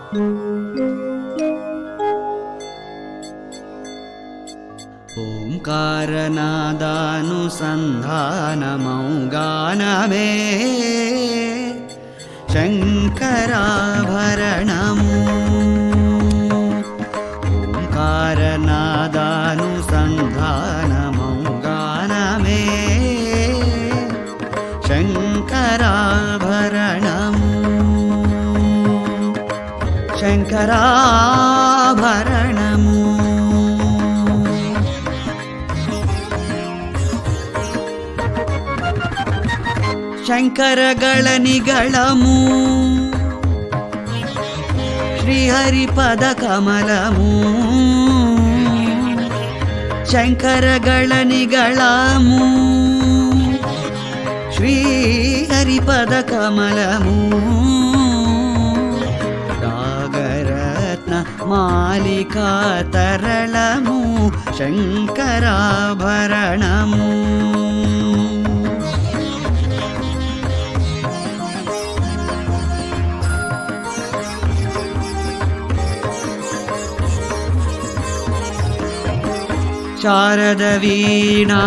ఓంకారనాదానుసంధానమౌగానమే శంకరాభరణము. ఓంకారనాదానుసంధానమౌగానమే శంకరాభరణము. శంకరాభరణము. శంకరగళనిగళము శ్రీహరిపద కమలము. శంకరగళనిగళము శ్రీహరిపద కమలము. రాగరత్న మాలికా తరళము శంకరాభరణము. శారద వీణా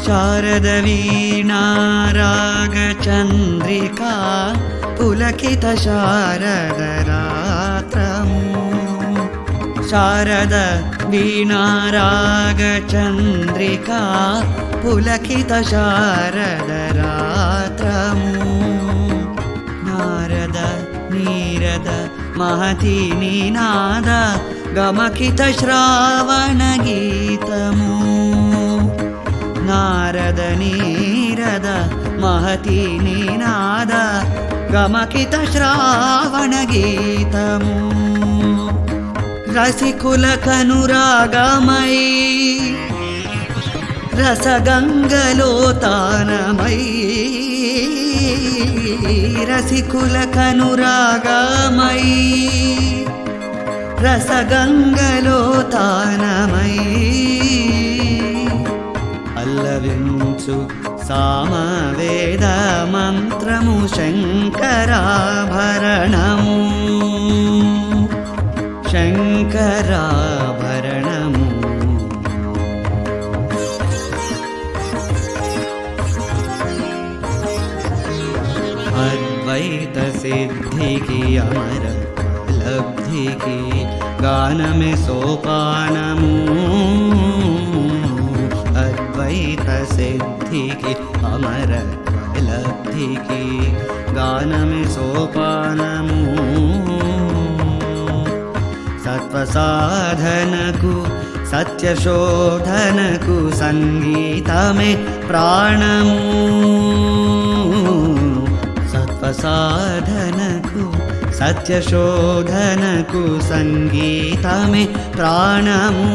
శారద వీణా రాగచంద్రికా పులకిత శారద రాత్రము. శారద వీణా రాగచంద్రికా పులకిత శారద రాత్రము. నారద నీరద మహతి నినాద గమకిత శ్రావణ గీతము. నారద నీరద మహతి నినాద గమకిత శ్రావణ గీతము. రసికుల కనురాగమై రసగంగలో తానమై. రసికుల కనురాగమై రసగంగలో తానమై. అల్లవించు సామవేద మంత్రము శంకరాభరణము. శంకరాభరణము. అద్వైత సిద్ధికి అమర లబ్ధికి గానమే సోపానము. అద్వైత సిద్ధికి అమర లబ్ధికి గానమే సోపానము. సత్వసాధనకు సత్యశోధనకు సంగీతమే ప్రాణము. సత్వసాధనకు సత్యశోధనకు సంగీతమే ప్రాణము.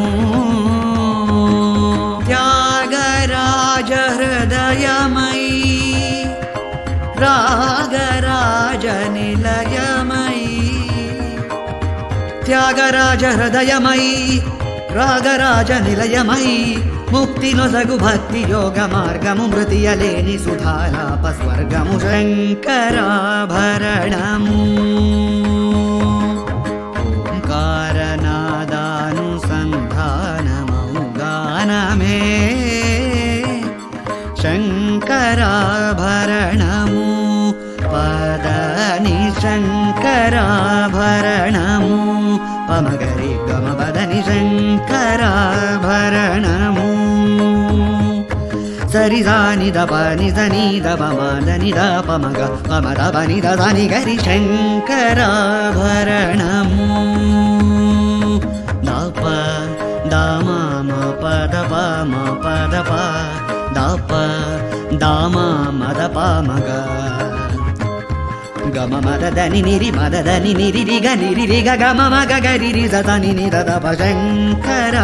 త్యాగరాజ హృదయమై రాగరాజ నిలయమై. త్యాగరాజ హృదయమై రాగరాజ నిలయమై. ముక్తి నొసగు భక్తి యోగ మార్గము మృతియలేని సుధాలాప స్వర్గము శంకరాభరణము. ఓంకారనాదానుసంధానమౌగానమే శంకరాభరణము. పదని శంకరాభరణము. పమగరి గమపదని శంకరాభరణము. సరిదాని దపని దని దపమదని దపమగ పమదపని దని గరి శంకరాభరణము. దప దమ పదప మ పదప దప దమ మదప మగ గమ మదని నిరి మదని నిరిగ నిరిగ గమ మగ గరి సదని నిదప శంకరాభరణము.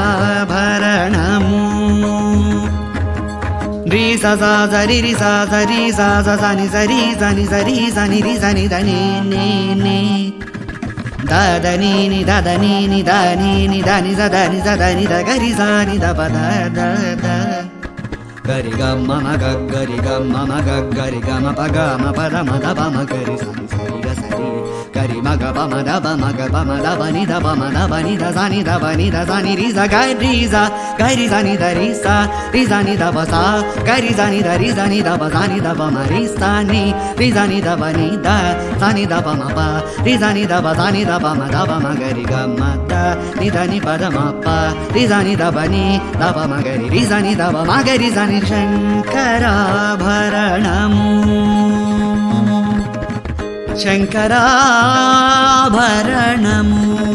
రి సా సరి రి సా సరి సా సని సరి సని సరి సని రి సని దని నే నే ದಾದ ನೀನಿ ದದ ನೀನಿ ದ ನೀನಿ ದ ನಿ ದ ನಿ ದ ನಿ ದ ಗರಿ ಸ ನಿ ದ ಪ ದ ದ ಗರಿ ಗ ಮ ಗ ಗರಿ ಗ ಮ ಗರಿ ಗ ಮ ಪ ಗ ಮ ಪ ದ ಮ ದ ಪ ಮ ಗರಿ ಸ ನಿ ಸರಿ ಗ ಸರಿ ಗರಿ ಮ ಗ ಪ ಮ ದ ಪ ಮ ಗ ಪ ಮ ದ ಪ ನಿ ದ ಪ ಮ ದ ಪ ನಿ ದ ಸ ನಿ ದ ಪ ನಿ ದ ಸ ನಿ ರಿ ಸ ಗರಿ ಸ ನಿ ದ ರಿ ಸ ನಿ ದ ಪ ಸ ಗರಿ ಸ ನಿ ದ ರಿ ಸ ನಿ ದ ಪ ಸ ನಿ ದ ಪ ಮ ರಿ ಸ ನಿ ದ ಪ ನಿ ದ ಸ ನಿ ದ ಪ ಮ ಪ ರಿ ಸ ನಿ ದ ಪ ಸ ನಿ ದ ಪ ಮ ದ ಪ ಮ ಗರಿ ಗ ಮ ದ ನಿ ದ ನಿ ಪ ದ ಮ ಪ ರಿ ಸ ನಿ ದ ಪ ನಿ ದ ಪ ಮ ಗರಿ ರಿ ಸ ನಿ ದ ಪ ಮ ಗರಿ ಸ ನಿ శంకరాభరణము శంకరాభరణము